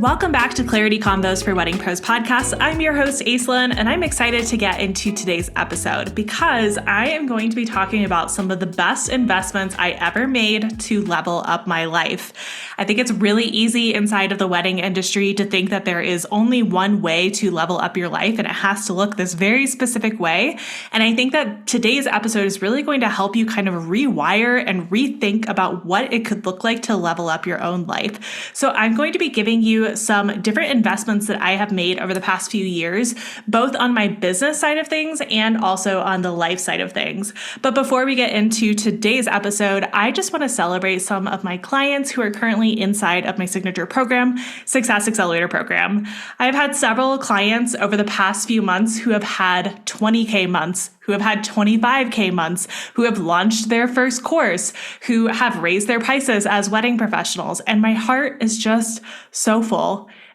Welcome back to Clarity Convos for Wedding Pros podcast. I'm your host, Aislinn, and I'm excited to get into today's episode because I am going to be talking about some of the best investments I ever made to level up my life. I think it's really easy inside of the wedding industry to think that there is only one way to level up your life, and it has to look this very specific way. And I think that today's episode is really going to help you kind of rewire and rethink about what it could look like to level up your own life. So I'm going to be giving you some different investments that I have made over the past few years, both on my business side of things and also on the life side of things. But before we get into today's episode, I just want to celebrate some of my clients who are currently inside of my signature program, Success Accelerator program. I've had several clients over the past few months who have had 20K months, who have had 25K months, who have launched their first course, who have raised their prices as wedding professionals. And my heart is just so full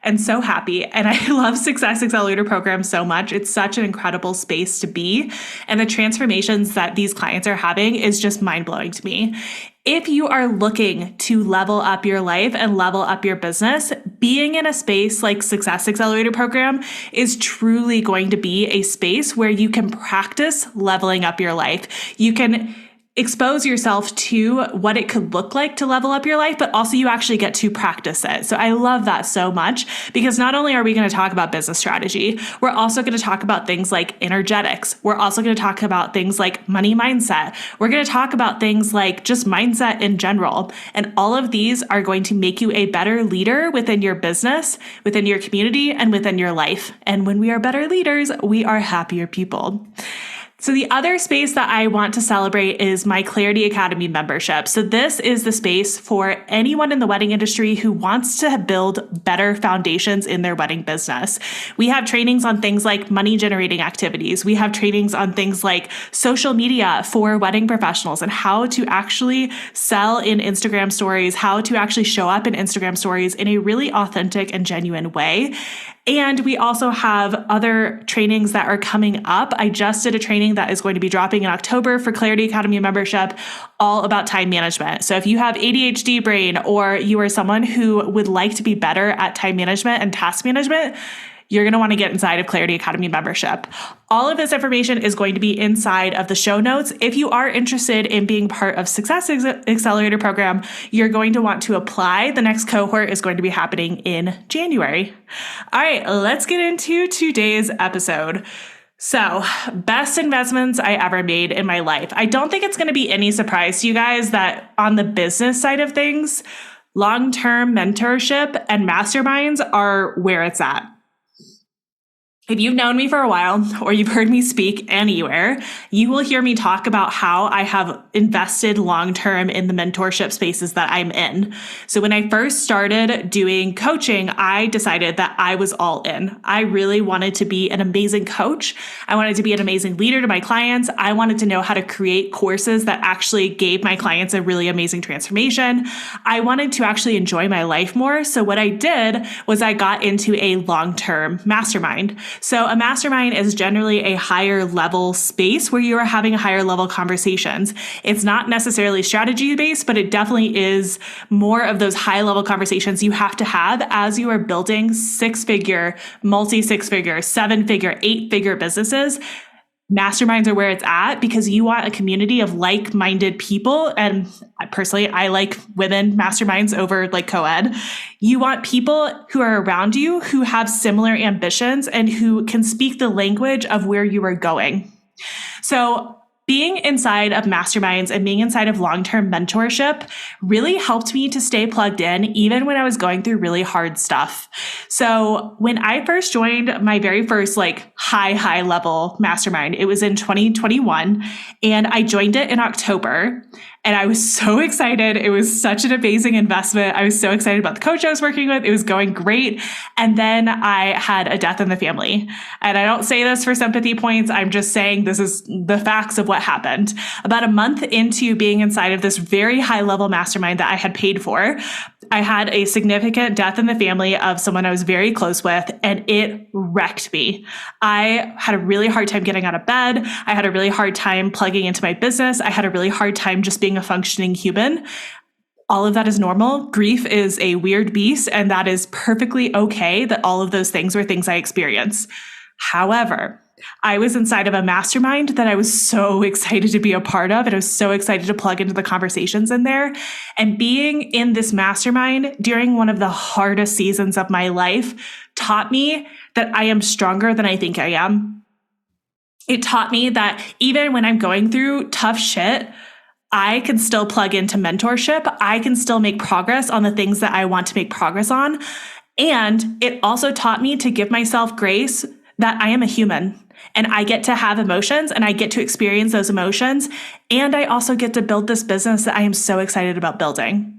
and so happy. And I love Success Accelerator program so much. It's such an incredible space to be. And the transformations that these clients are having is just mind-blowing to me. If you are looking to level up your life and level up your business, being in a space like Success Accelerator program is truly going to be a space where you can practice leveling up your life. You can expose yourself to what it could look like to level up your life, but also you actually get to practice it. So I love that so much because not only are we going to talk about business strategy, we're also going to talk about things like energetics. We're also going to talk about things like money mindset. We're going to talk about things like just mindset in general. And all of these are going to make you a better leader within your business, within your community, and within your life. And when we are better leaders, we are happier people. So the other space that I want to celebrate is my Clarity Academy membership. So this is the space for anyone in the wedding industry who wants to build better foundations in their wedding business. We have trainings on things like money generating activities. We have trainings on things like social media for wedding professionals and how to actually sell in Instagram stories, how to actually show up in Instagram stories in a really authentic and genuine way. And we also have other trainings that are coming up. I just did a training that is going to be dropping in October for Clarity Academy membership, all about time management. So if you have ADHD brain or you are someone who would like to be better at time management and task management, you're going to want to get inside of Clarity Academy membership. All of this information is going to be inside of the show notes. If you are interested in being part of Success Accelerator program, you're going to want to apply. The next cohort is going to be happening in January. All right, let's get into today's episode. So, best investments I ever made in my life. I don't think it's going to be any surprise to you guys that on the business side of things, long-term mentorship and masterminds are where it's at. If you've known me for a while or you've heard me speak anywhere, you will hear me talk about how I have invested long-term in the mentorship spaces that I'm in. So when I first started doing coaching, I decided that I was all in. I really wanted to be an amazing coach. I wanted to be an amazing leader to my clients. I wanted to know how to create courses that actually gave my clients a really amazing transformation. I wanted to actually enjoy my life more. So what I did was I got into a long-term mastermind. So a mastermind is generally a higher level space where you are having higher level conversations. It's not necessarily strategy based, but it definitely is more of those high level conversations you have to have as you are building six-figure, multi-six-figure, seven-figure, eight-figure businesses. Masterminds are where it's at because you want a community of like-minded people. And personally, I like women masterminds over like co-ed. You want people who are around you who have similar ambitions and who can speak the language of where you are going. So being inside of masterminds and being inside of long-term mentorship really helped me to stay plugged in even when I was going through really hard stuff. So when I first joined my very first high level mastermind, it was in 2021 and I joined it in October. And I was so excited. It was such an amazing investment. I was so excited about the coach I was working with. It was going great. And then I had a death in the family. And I don't say this for sympathy points. I'm just saying this is the facts of what happened. About a month into being inside of this very high level mastermind that I had paid for, I had a significant death in the family of someone I was very close with, and it wrecked me. I had a really hard time getting out of bed. I had a really hard time plugging into my business. I had a really hard time just being a functioning human. All of that is normal. Grief is a weird beast, and that is perfectly okay that all of those things were things I experienced. However, I was inside of a mastermind that I was so excited to be a part of, and I was so excited to plug into the conversations in there. And being in this mastermind during one of the hardest seasons of my life taught me that I am stronger than I think I am. It taught me that even when I'm going through tough shit, I can still plug into mentorship. I can still make progress on the things that I want to make progress on. And it also taught me to give myself grace that I am a human and I get to have emotions and I get to experience those emotions. And I also get to build this business that I am so excited about building.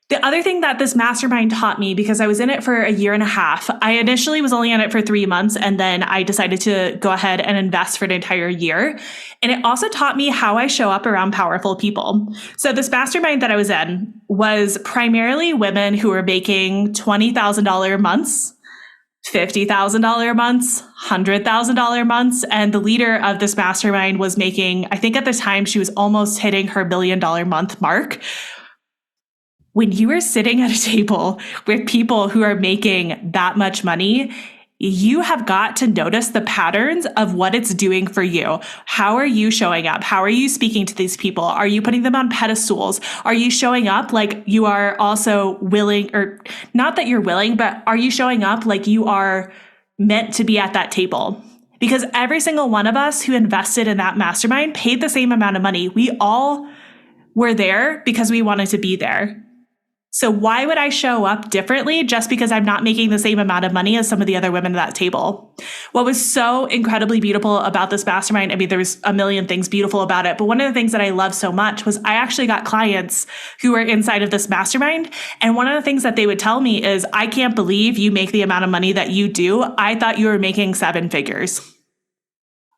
The other thing that this mastermind taught me, because I was in it for a year and a half, I initially was only in it for 3 months, and then I decided to go ahead and invest for an entire year. And it also taught me how I show up around powerful people. So this mastermind that I was in was primarily women who were making $20,000 months, $50,000 months, $100,000 months. And the leader of this mastermind was making, I think at the time she was almost hitting her $1 million month mark. When you are sitting at a table with people who are making that much money, you have got to notice the patterns of what it's doing for you. How are you showing up? How are you speaking to these people? Are you putting them on pedestals? Are you showing up like you are also willing, or not that you're willing, but are you showing up like you are meant to be at that table? Because every single one of us who invested in that mastermind paid the same amount of money. We all were there because we wanted to be there. So why would I show up differently just because I'm not making the same amount of money as some of the other women at that table? What was so incredibly beautiful about this mastermind, I mean, there was a million things beautiful about it, but one of the things that I loved so much was I actually got clients who were inside of this mastermind. And one of the things that they would tell me is, I can't believe you make the amount of money that you do. I thought you were making 7 figures.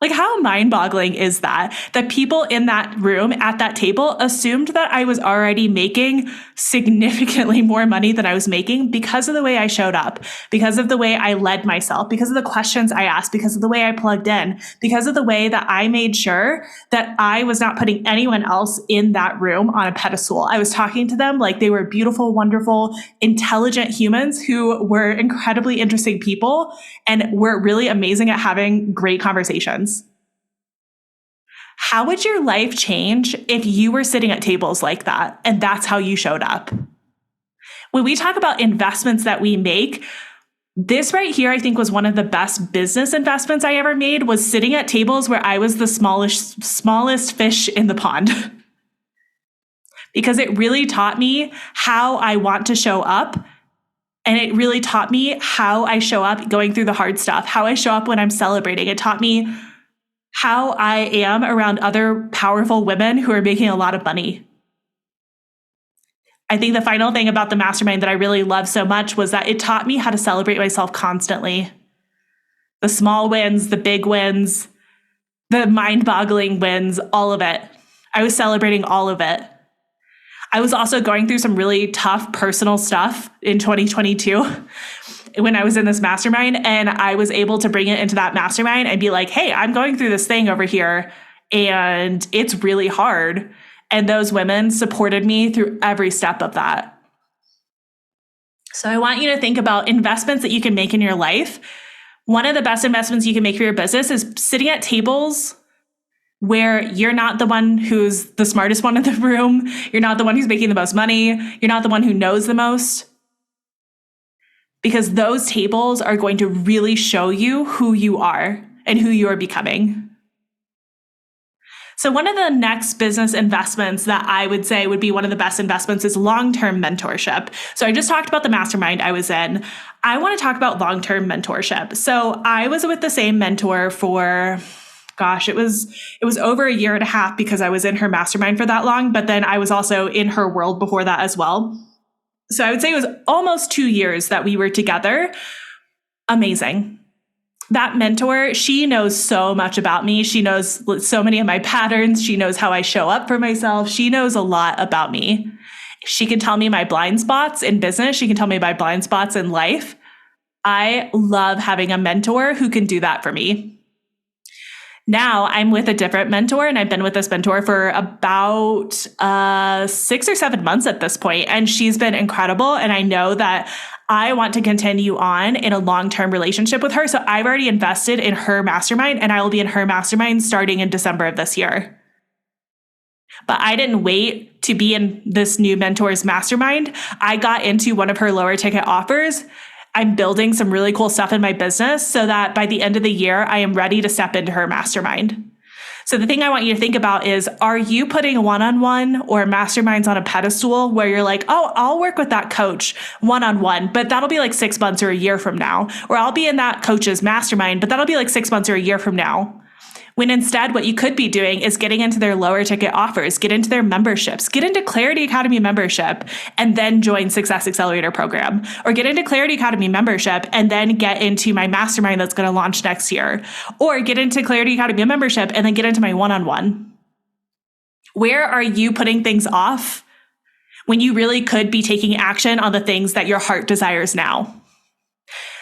Like, how mind-boggling is that? That people in that room at that table assumed that I was already making significantly more money than I was making because of the way I showed up, because of the way I led myself, because of the questions I asked, because of the way I plugged in, because of the way that I made sure that I was not putting anyone else in that room on a pedestal. I was talking to them like they were beautiful, wonderful, intelligent humans who were incredibly interesting people and were really amazing at having great conversations. How would your life change if you were sitting at tables like that and that's how you showed up? When we talk about investments that we make, this right here, I think, was one of the best business investments I ever made, was sitting at tables where I was the smallest fish in the pond. Because it really taught me how I want to show up. And it really taught me how I show up going through the hard stuff, how I show up when I'm celebrating. It taught me how I am around other powerful women who are making a lot of money. I think the final thing about the mastermind that I really loved so much was that it taught me how to celebrate myself constantly. The small wins, the big wins, the mind-boggling wins, all of it. I was celebrating all of it. I was also going through some really tough personal stuff in 2022 when I was in this mastermind, and I was able to bring it into that mastermind and be like, hey, I'm going through this thing over here and it's really hard. And those women supported me through every step of that. So I want you to think about investments that you can make in your life. One of the best investments you can make for your business is sitting at tables where you're not the one who's the smartest one in the room. You're not the one who's making the most money. You're not the one who knows the most. Because those tables are going to really show you who you are and who you are becoming. So one of the next business investments that I would say would be one of the best investments is long-term mentorship. So I just talked about the mastermind I was in. I want to talk about long-term mentorship. So I was with the same mentor for, it was over a year and a half because I was in her mastermind for that long, but then I was also in her world before that as well. So I would say it was almost 2 years that we were together. Amazing. That mentor, she knows so much about me. She knows so many of my patterns. She knows how I show up for myself. She knows a lot about me. She can tell me my blind spots in business. She can tell me my blind spots in life. I love having a mentor who can do that for me. Now I'm with a different mentor, and I've been with this mentor for about 6 or 7 months at this point, and she's been incredible. And I know that I want to continue on in a long-term relationship with her. So I've already invested in her mastermind, and I will be in her mastermind starting in December of this year. But I didn't wait to be in this new mentor's mastermind. I got into one of her lower ticket offers. I'm building some really cool stuff in my business so that by the end of the year, I am ready to step into her mastermind. So the thing I want you to think about is, are you putting one-on-one or masterminds on a pedestal where you're like, oh, I'll work with that coach one-on-one, but that'll be like 6 months or a year from now. Or I'll be in that coach's mastermind, but that'll be like 6 months or a year from now. When instead, what you could be doing is getting into their lower ticket offers, get into their memberships, get into Clarity Academy membership, and then join Success Accelerator program, or get into Clarity Academy membership and then get into my mastermind that's going to launch next year, or get into Clarity Academy membership and then get into my one-on-one. Where are you putting things off when you really could be taking action on the things that your heart desires now?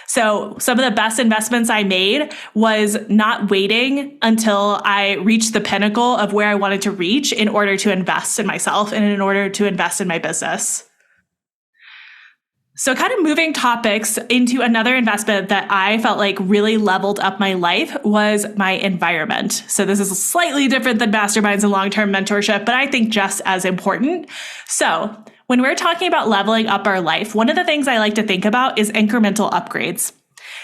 So some of the best investments I made was not waiting until I reached the pinnacle of where I wanted to reach in order to invest in myself and in order to invest in my business. So kind of moving topics into another investment that I felt like really leveled up my life was my environment. So this is slightly different than masterminds and long-term mentorship, but I think just as important. So when we're talking about leveling up our life, one of the things I like to think about is incremental upgrades.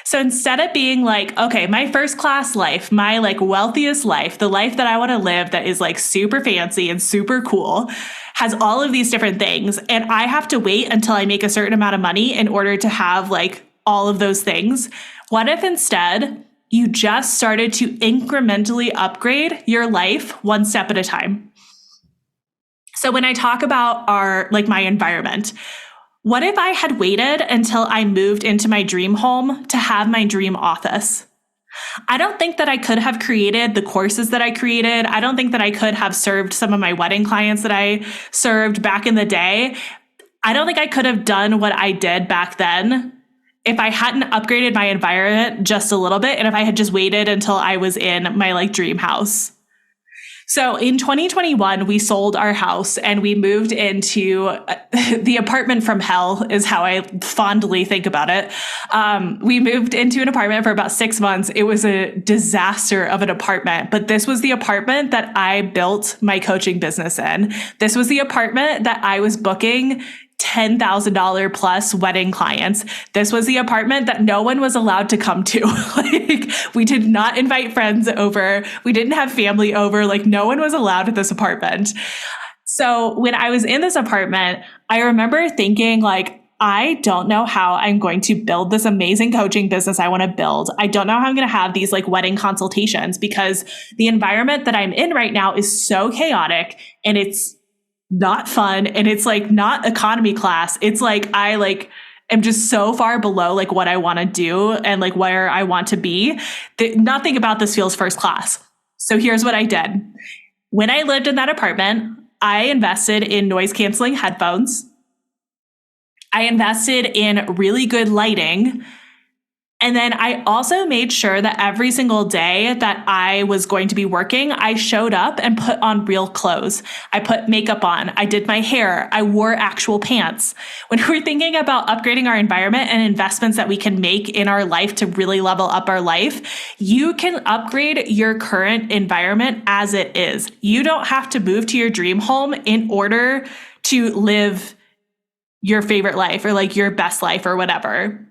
So instead of being like, okay, my first class life, my like wealthiest life, the life that I want to live that is like super fancy and super cool, has all of these different things, and I have to wait until I make a certain amount of money in order to have like all of those things. What if instead you just started to incrementally upgrade your life one step at a time? So when I talk about my environment, what if I had waited until I moved into my dream home to have my dream office? I don't think that I could have created the courses that I created. I don't think that I could have served some of my wedding clients that I served back in the day. I don't think I could have done what I did back then if I hadn't upgraded my environment just a little bit, and if I had just waited until I was in my like dream house. So in 2021, we sold our house and we moved into the apartment from hell is how I fondly think about it. We moved into an apartment for about 6 months. It was a disaster of an apartment, but this was the apartment that I built my coaching business in. This was the apartment that I was booking $10,000 plus wedding clients. This was the apartment that no one was allowed to come to. Like, we did not invite friends over. We didn't have family over. Like, no one was allowed at this apartment. So when I was in this apartment, I remember thinking like, I don't know how I'm going to build this amazing coaching business I want to build. I don't know how I'm going to have these like wedding consultations because the environment that I'm in right now is so chaotic and it's not fun. And it's like not economy class. It's like, I like am just so far below like what I want to do and like where I want to be that nothing about this feels first class. So here's what I did. When I lived in that apartment, I invested in noise canceling headphones. I invested in really good lighting. And then I also made sure that every single day that I was going to be working, I showed up and put on real clothes. I put makeup on. I did my hair. I wore actual pants. When we're thinking about upgrading our environment and investments that we can make in our life to really level up our life, you can upgrade your current environment as it is. You don't have to move to your dream home in order to live your favorite life or like your best life or whatever.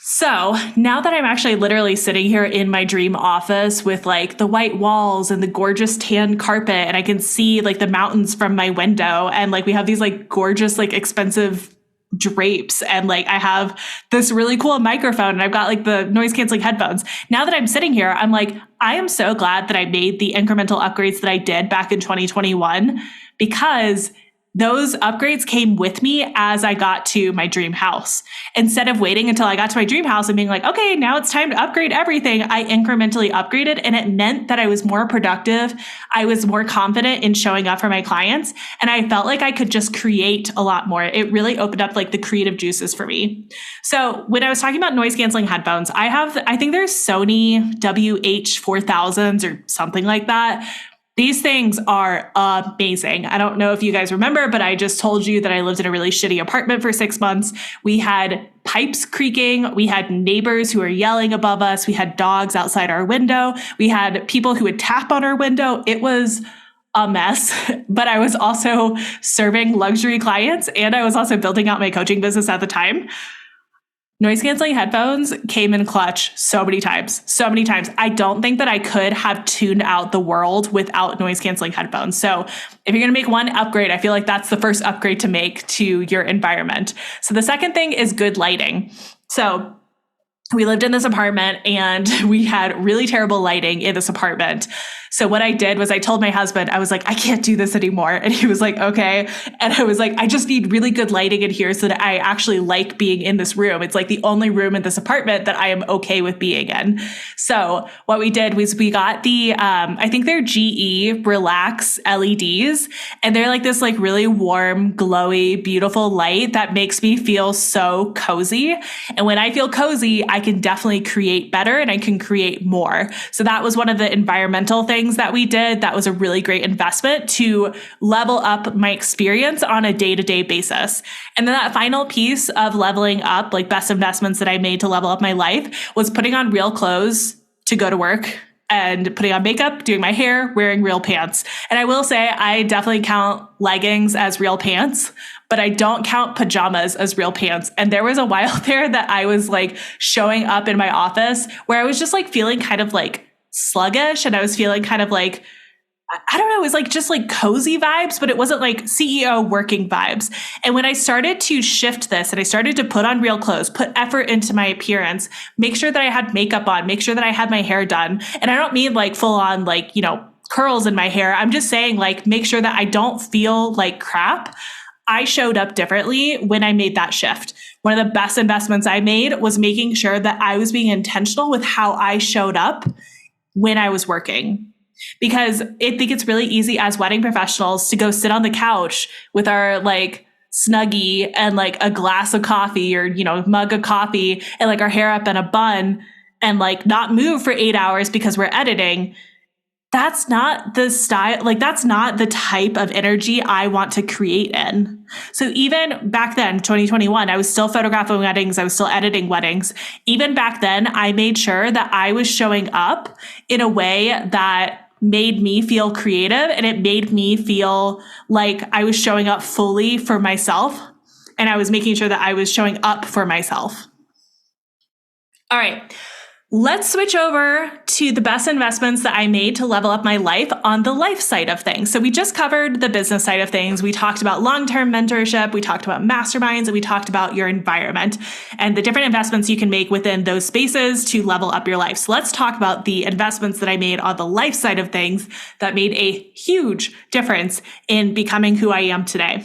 So now that I'm actually literally sitting here in my dream office with like the white walls and the gorgeous tan carpet, and I can see like the mountains from my window, and like we have these like gorgeous, like expensive drapes, and like I have this really cool microphone, and I've got like the noise canceling headphones. Now that I'm sitting here, I'm like, I am so glad that I made the incremental upgrades that I did back in 2021, because those upgrades came with me as I got to my dream house. Instead of waiting until I got to my dream house and being like, okay, now it's time to upgrade everything, I incrementally upgraded, and it meant that I was more productive. I was more confident in showing up for my clients, and I felt like I could just create a lot more. It really opened up like the creative juices for me. So when I was talking about noise canceling headphones, I think there's Sony WH-4000s or something like that. These things are amazing. I don't know if you guys remember, but I just told you that I lived in a really shitty apartment for 6 months. We had pipes creaking. We had neighbors who were yelling above us. We had dogs outside our window. We had people who would tap on our window. It was a mess, but I was also serving luxury clients, and I was also building out my coaching business at the time. Noise canceling headphones came in clutch so many times. I don't think that I could have tuned out the world without noise canceling headphones. So if you're going to make one upgrade, I feel like that's the first upgrade to make to your environment. So the second thing is good lighting. So we lived in this apartment and we had really terrible lighting in this apartment. So what I did was I told my husband, I was like, I can't do this anymore. And he was like, okay. And I was like, I just need really good lighting in here so that I actually like being in this room. It's like the only room in this apartment that I am okay with being in. So what we did was we got the, I think they're GE Relax LEDs. And they're like this like really warm, glowy, beautiful light that makes me feel so cozy. And when I feel cozy, I can definitely create better and I can create more. So that was one of the environmental things that we did. That was a really great investment to level up my experience on a day-to-day basis. And then that final piece of leveling up, like best investments that I made to level up my life, was putting on real clothes to go to work and putting on makeup, doing my hair, wearing real pants. And I will say I definitely count leggings as real pants, but I don't count pajamas as real pants. And there was a while there that I was like showing up in my office where I was just like feeling kind of like sluggish, and I was feeling kind of like, I don't know, it was like just like cozy vibes, but it wasn't like CEO working vibes. And when I started to shift this and I started to put on real clothes, put effort into my appearance, make sure that I had makeup on, make sure that I had my hair done. And I don't mean like full on like, curls in my hair. I'm just saying like, make sure that I don't feel like crap. I showed up differently when I made that shift. One of the best investments I made was making sure that I was being intentional with how I showed up when I was working. Because I think it's really easy as wedding professionals to go sit on the couch with our like Snuggie and like a glass of coffee or, mug of coffee and like our hair up in a bun and like not move for 8 hours because we're editing. That's not the style, like that's not the type of energy I want to create in. So even back then, 2021, I was still photographing weddings. I was still editing weddings. Even back then, I made sure that I was showing up in a way that made me feel creative, and it made me feel like I was showing up fully for myself, and I was making sure that I was showing up for myself. All right. Let's switch over to the best investments that I made to level up my life on the life side of things. So we just covered the business side of things. We talked about long-term mentorship. We talked about masterminds, and we talked about your environment and the different investments you can make within those spaces to level up your life. So let's talk about the investments that I made on the life side of things that made a huge difference in becoming who I am today.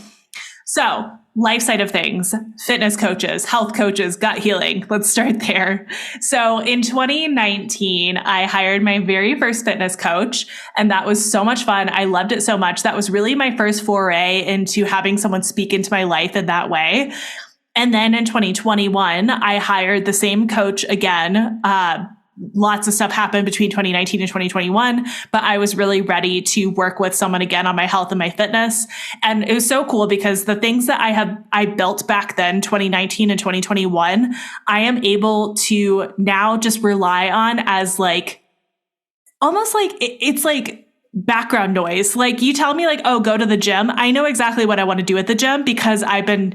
So life side of things, fitness coaches, health coaches, gut healing. Let's start there. So in 2019, I hired my very first fitness coach, and that was so much fun. I loved it so much. That was really my first foray into having someone speak into my life in that way. And then in 2021, I hired the same coach again. Lots of stuff happened between 2019 and 2021, but I was really ready to work with someone again on my health and my fitness. And it was so cool because the things that I built back then, 2019 and 2021, I am able to now just rely on as like, almost like it's like background noise. Like you tell me like, oh, go to the gym. I know exactly what I want to do at the gym because I've been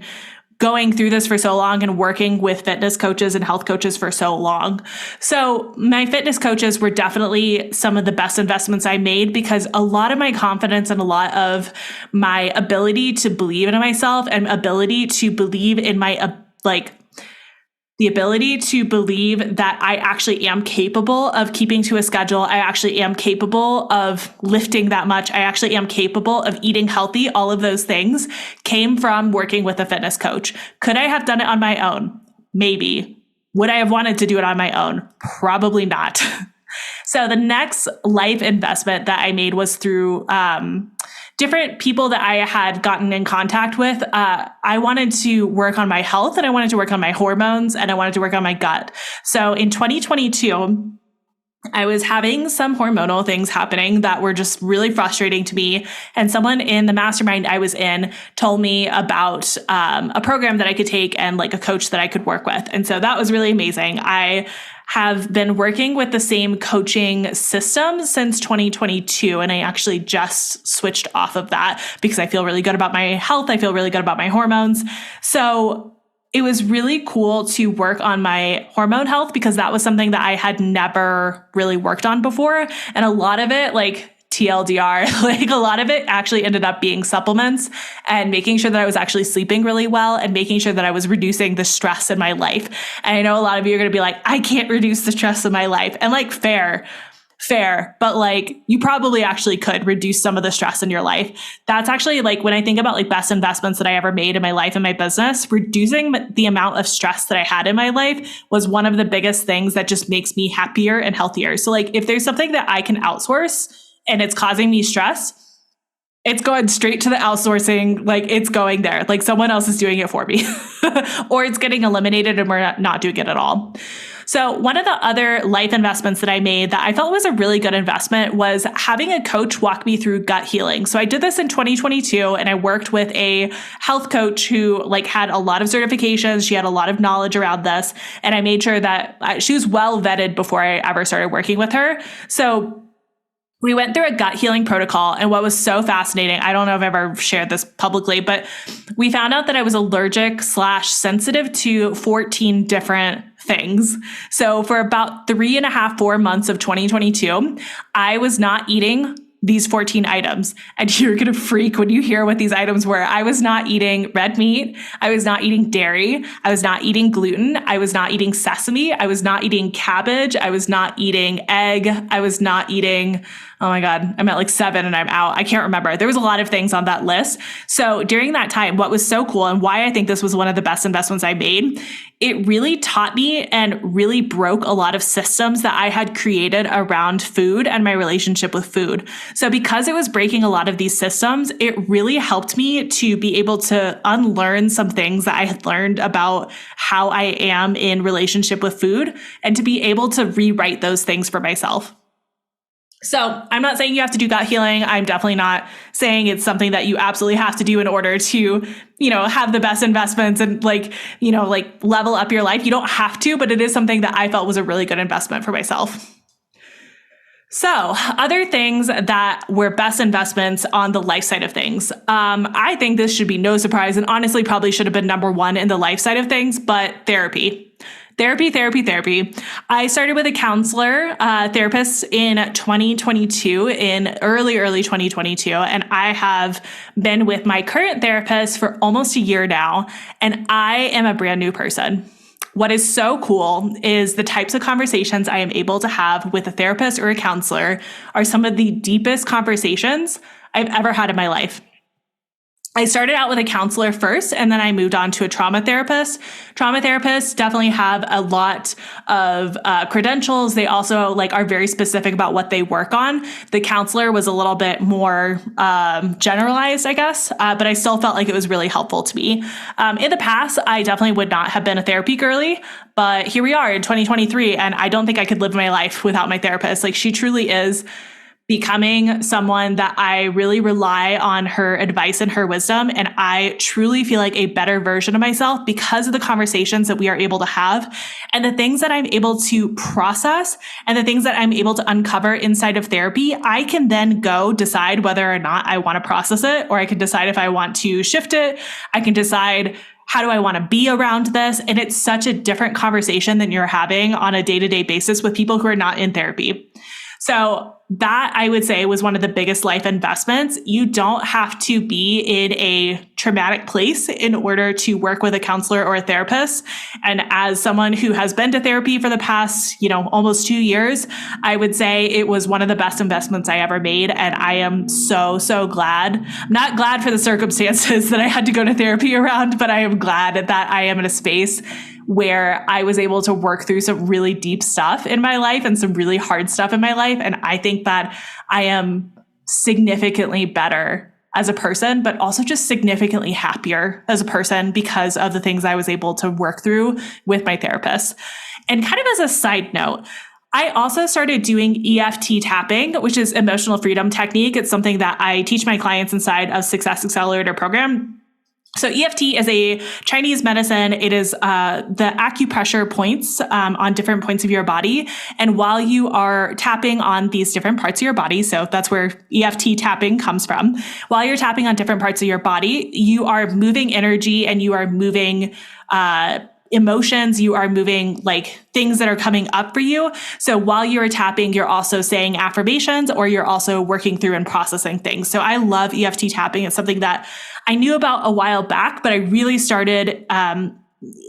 going through this for so long and working with fitness coaches and health coaches for so long. So my fitness coaches were definitely some of the best investments I made because a lot of my confidence and a lot of my ability to believe in myself and ability to believe in my the ability to believe that I actually am capable of keeping to a schedule. I actually am capable of lifting that much. I actually am capable of eating healthy. All of those things came from working with a fitness coach. Could I have done it on my own? Maybe. Would I have wanted to do it on my own? Probably not. So the next life investment that I made was through different people that I had gotten in contact with. I wanted to work on my health, and I wanted to work on my hormones, and I wanted to work on my gut. So in 2022, I was having some hormonal things happening that were just really frustrating to me. And someone in the mastermind I was in told me about a program that I could take and like a coach that I could work with. And so that was really amazing. I have been working with the same coaching system since 2022. And I actually just switched off of that because I feel really good about my health. I feel really good about my hormones. So it was really cool to work on my hormone health because that was something that I had never really worked on before. And a lot of it, like TLDR, like a lot of it actually ended up being supplements and making sure that I was actually sleeping really well and making sure that I was reducing the stress in my life. And I know a lot of you are going to be like, I can't reduce the stress in my life. And like, fair, but like you probably actually could reduce some of the stress in your life. That's actually like when I think about like best investments that I ever made in my life and my business, reducing the amount of stress that I had in my life was one of the biggest things that just makes me happier and healthier. So like if there's something that I can outsource and it's causing me stress, it's going straight to the outsourcing. Like it's going there, like someone else is doing it for me or it's getting eliminated and we're not doing it at all. So one of the other life investments that I made that I felt was a really good investment was having a coach walk me through gut healing. So I did this in 2022 and I worked with a health coach who like had a lot of certifications. She had a lot of knowledge around this. And I made sure that she was well vetted before I ever started working with her. So we went through a gut healing protocol. And what was so fascinating, I don't know if I've ever shared this publicly, but we found out that I was allergic/sensitive to 14 different things. So for about 3.5, 4 months of 2022, I was not eating these 14 items. And you're going to freak when you hear what these items were. I was not eating red meat. I was not eating dairy. I was not eating gluten. I was not eating sesame. I was not eating cabbage. I was not eating egg. I was not eating, oh my God, I'm at like 7 and I'm out. I can't remember. There was a lot of things on that list. So during that time, what was so cool and why I think this was one of the best investments I made, it really taught me and really broke a lot of systems that I had created around food and my relationship with food. So because it was breaking a lot of these systems, it really helped me to be able to unlearn some things that I had learned about how I am in relationship with food and to be able to rewrite those things for myself. So I'm not saying you have to do gut healing. I'm definitely not saying it's something that you absolutely have to do in order to, have the best investments and like level up your life. You don't have to, but it is something that I felt was a really good investment for myself. So other things that were best investments on the life side of things. I think this should be no surprise and honestly probably should have been number one in the life side of things, but therapy. Therapy. I started with a counselor, therapist in 2022, in early 2022. And I have been with my current therapist for almost a year now. And I am a brand new person. What is so cool is the types of conversations I am able to have with a therapist or a counselor are some of the deepest conversations I've ever had in my life. I started out with a counselor first, and then I moved on to a trauma therapist. Trauma therapists definitely have a lot of credentials. They also are very specific about what they work on. The counselor was a little bit more generalized, I guess, but I still felt like it was really helpful to me. In the past, I definitely would not have been a therapy girly, but here we are in 2023, and I don't think I could live my life without my therapist. She truly is becoming someone that I really rely on her advice and her wisdom. And I truly feel like a better version of myself because of the conversations that we are able to have and the things that I'm able to process and the things that I'm able to uncover inside of therapy. I can then go decide whether or not I want to process it, or I can decide if I want to shift it. I can decide how do I want to be around this? And it's such a different conversation than you're having on a day-to-day basis with people who are not in therapy. So that I would say was one of the biggest life investments. You don't have to be in a traumatic place in order to work with a counselor or a therapist. And as someone who has been to therapy for the past, almost 2 years, I would say it was one of the best investments I ever made. And I am so, so glad. I'm not glad for the circumstances that I had to go to therapy around, but I am glad that I am in a space where I was able to work through some really deep stuff in my life and some really hard stuff in my life. And I think that I am significantly better as a person, but also just significantly happier as a person because of the things I was able to work through with my therapist. And kind of as a side note, I also started doing EFT tapping, which is emotional freedom technique. It's something that I teach my clients inside of Success Accelerator program. So EFT is a Chinese medicine. It is the acupressure points on different points of your body. And while you are tapping on these different parts of your body, so that's where EFT tapping comes from, while you're tapping on different parts of your body, you are moving energy and you are moving emotions, you are moving like things that are coming up for you. So while you're tapping, you're also saying affirmations or you're also working through and processing things. So I love EFT tapping. It's something that I knew about a while back, but I really started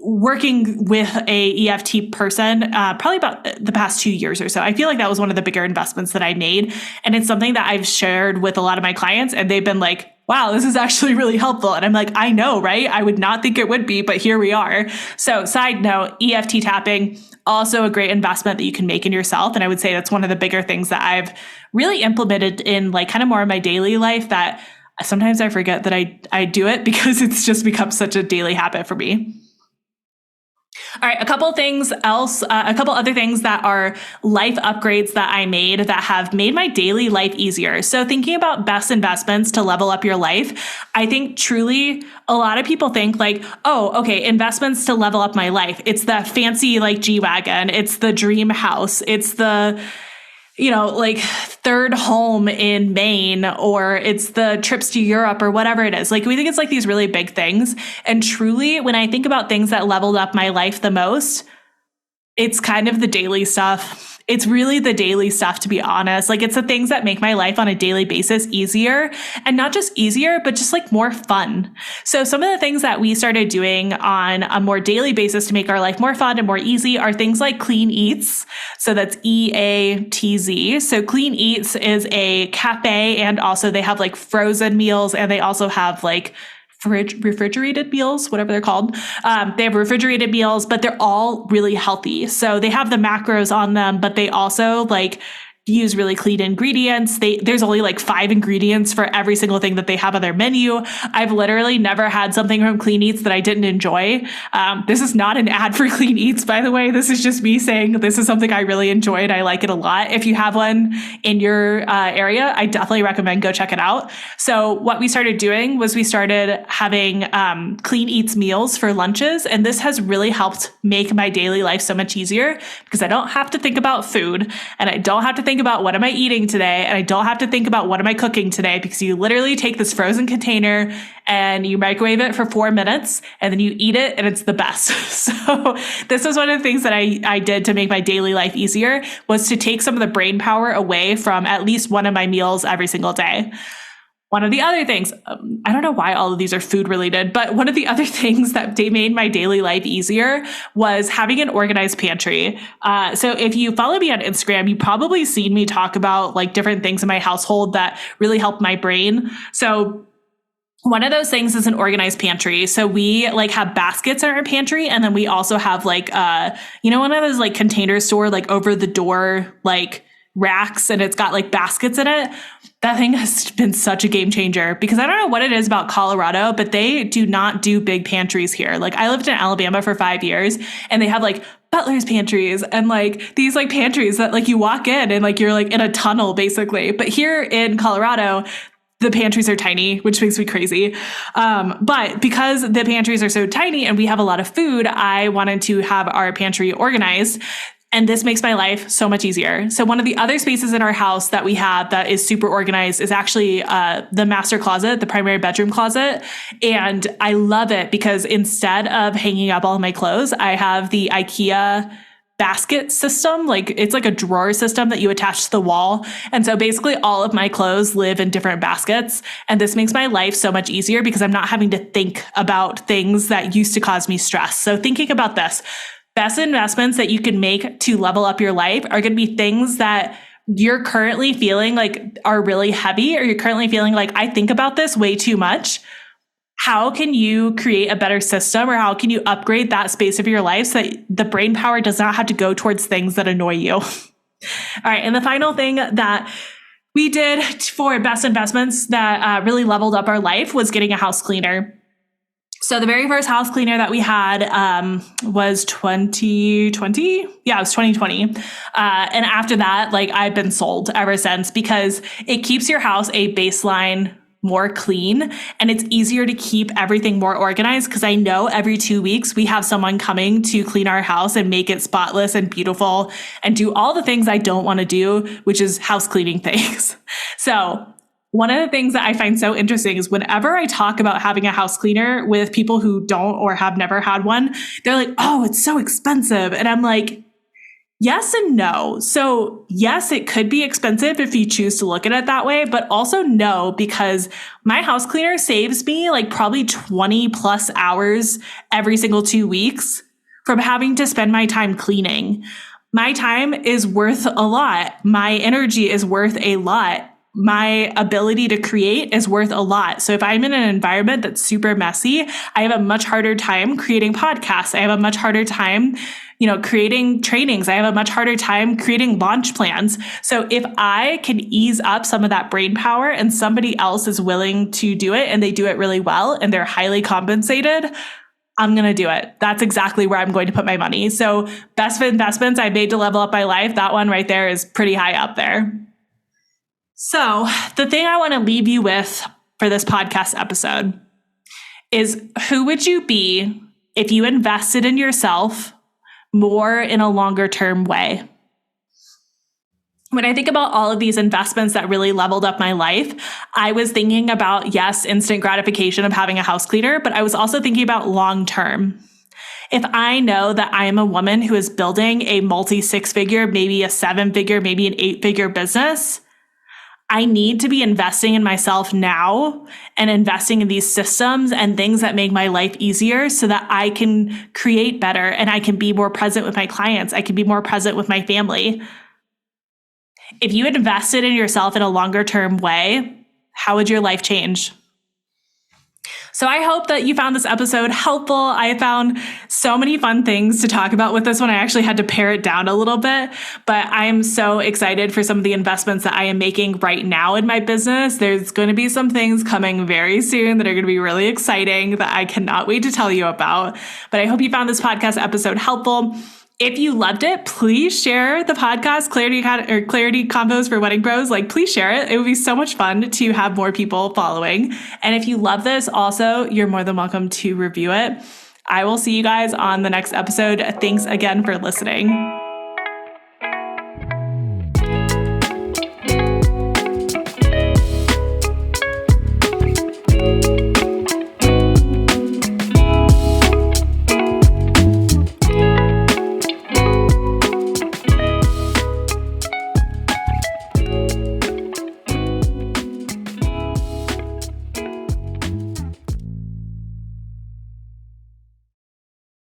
working with a EFT person probably about the past 2 years or so. I feel like that was one of the bigger investments that I made. And it's something that I've shared with a lot of my clients and they've been like, wow, this is actually really helpful. And I'm like, I know, right? I would not think it would be, but here we are. So side note, EFT tapping, also a great investment that you can make in yourself. And I would say that's one of the bigger things that I've really implemented in like kind of more of my daily life that sometimes I forget that I do it because it's just become such a daily habit for me. All right, a couple other things that are life upgrades that I made that have made my daily life easier. So thinking about best investments to level up your life, I think truly a lot of people think like, oh, okay, investments to level up my life. It's the fancy like G-Wagon. It's the dream house. It's the like third home in Maine, or it's the trips to Europe or whatever it is. Like we think it's like these really big things. And truly, when I think about things that leveled up my life the most, it's kind of the daily stuff. It's really the daily stuff, to be honest. Like it's the things that make my life on a daily basis easier, and not just easier, but just like more fun. So some of the things that we started doing on a more daily basis to make our life more fun and more easy are things like Clean Eatz. So that's EATZ. So Clean Eatz is a cafe, and also they have like frozen meals, and they also have like refrigerated meals, whatever they're called. They have refrigerated meals, but they're all really healthy. So they have the macros on them, but they also like use really clean ingredients. There's only like 5 ingredients for every single thing that they have on their menu. I've literally never had something from Clean Eatz that I didn't enjoy. This is not an ad for Clean Eatz, by the way. This is just me saying this is something I really enjoyed. I like it a lot. If you have one in your area, I definitely recommend go check it out. So what we started doing was we started having Clean Eatz meals for lunches. And this has really helped make my daily life so much easier because I don't have to think about food, and I don't have to think about what am I eating today, and I don't have to think about what am I cooking today, because you literally take this frozen container and you microwave it for 4 minutes and then you eat it, and it's the best. So this was one of the things that I did to make my daily life easier, was to take some of the brain power away from at least one of my meals every single day. One of the other things, I don't know why all of these are food related, but one of the other things that made my daily life easier was having an organized pantry. So if you follow me on Instagram, you've probably seen me talk about like different things in my household that really help my brain. So one of those things is an organized pantry. So we like have baskets in our pantry, and then we also have like, one of those like container store, like over the door, like racks, and it's got like baskets in it. That thing has been such a game changer, because I don't know what it is about Colorado, but they do not do big pantries here. Like I lived in Alabama for 5 years, and they have like butler's pantries and like these like pantries that like you walk in and like you're like in a tunnel basically. But here in Colorado, the pantries are tiny, which makes me crazy. But because the pantries are so tiny and we have a lot of food, I wanted to have our pantry organized. And this makes my life so much easier. So one of the other spaces in our house that we have that is super organized is actually the master closet, the primary bedroom closet. And I love it because instead of hanging up all of my clothes, I have the IKEA basket system. Like it's like a drawer system that you attach to the wall. And so basically all of my clothes live in different baskets. And this makes my life so much easier because I'm not having to think about things that used to cause me stress. So thinking about this, best investments that you can make to level up your life are going to be things that you're currently feeling like are really heavy, or you're currently feeling like, I think about this way too much. How can you create a better system, or how can you upgrade that space of your life so that the brain power does not have to go towards things that annoy you? All right. And the final thing that we did for best investments that really leveled up our life was getting a house cleaner. So the very first house cleaner that we had was 2020. Yeah, it was 2020. And after that, like I've been sold ever since, because it keeps your house a baseline more clean, and it's easier to keep everything more organized, because I know every 2 weeks we have someone coming to clean our house and make it spotless and beautiful and do all the things I don't want to do, which is house cleaning things. So one of the things that I find so interesting is whenever I talk about having a house cleaner with people who don't or have never had one, they're like, oh, it's so expensive. And I'm like, yes and no. So yes, it could be expensive if you choose to look at it that way, but also no, because my house cleaner saves me like probably 20 plus hours every single 2 weeks from having to spend my time cleaning. My time is worth a lot. My energy is worth a lot. My ability to create is worth a lot. So if I'm in an environment that's super messy, I have a much harder time creating podcasts. I have a much harder time, creating trainings. I have a much harder time creating launch plans. So if I can ease up some of that brain power and somebody else is willing to do it and they do it really well and they're highly compensated, I'm going to do it. That's exactly where I'm going to put my money. So best investments I made to level up my life, that one right there is pretty high up there. So the thing I want to leave you with for this podcast episode is, who would you be if you invested in yourself more in a longer term way? When I think about all of these investments that really leveled up my life, I was thinking about, yes, instant gratification of having a house cleaner, but I was also thinking about long term. If I know that I am a woman who is building a multi-6-figure, maybe a 7-figure, maybe an 8-figure business, I need to be investing in myself now and investing in these systems and things that make my life easier so that I can create better and I can be more present with my clients. I can be more present with my family. If you invested in yourself in a longer term way, how would your life change? So I hope that you found this episode helpful. I found so many fun things to talk about with this one. I actually had to pare it down a little bit, but I'm so excited for some of the investments that I am making right now in my business. There's going to be some things coming very soon that are going to be really exciting that I cannot wait to tell you about. But I hope you found this podcast episode helpful. If you loved it, please share the podcast, Clarity Convos for Wedding Pros. Please share it. It would be so much fun to have more people following. And if you love this, also, you're more than welcome to review it. I will see you guys on the next episode. Thanks again for listening.